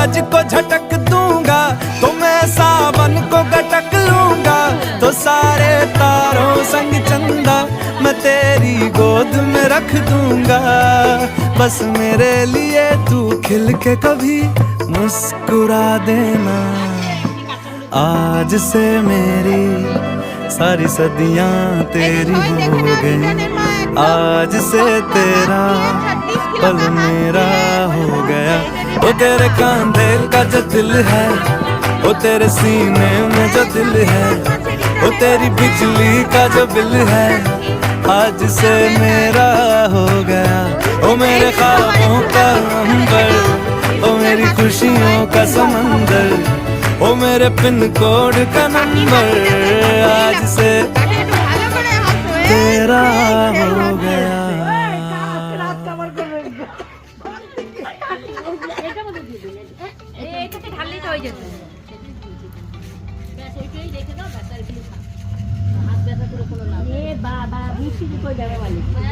सूरज को झटक दूंगा तो मैं सावन को गटक लूंगा, तो सारे तारों संग चंदा मैं तेरी गोद में रख दूंगा। बस मेरे लिए तू खिल के कभी मुस्कुरा देना। आज से मेरी सारी सदियां तेरी हो गई, आज से तेरा पल मेरा हो गया। वो तेरे कांधे का जो दिल है, वो तेरे सीने में जो दिल है, वो तेरी बिजली का जो बिल है, आज से मेरा हो गया। वो मेरे ख्वाबों का अंबर, वो मेरी खुशियों का समंदर, वो मेरे पिन कोड का नंबर, आज से तेरा हो गया। বাবা মিষ্টি কই যাবে বলে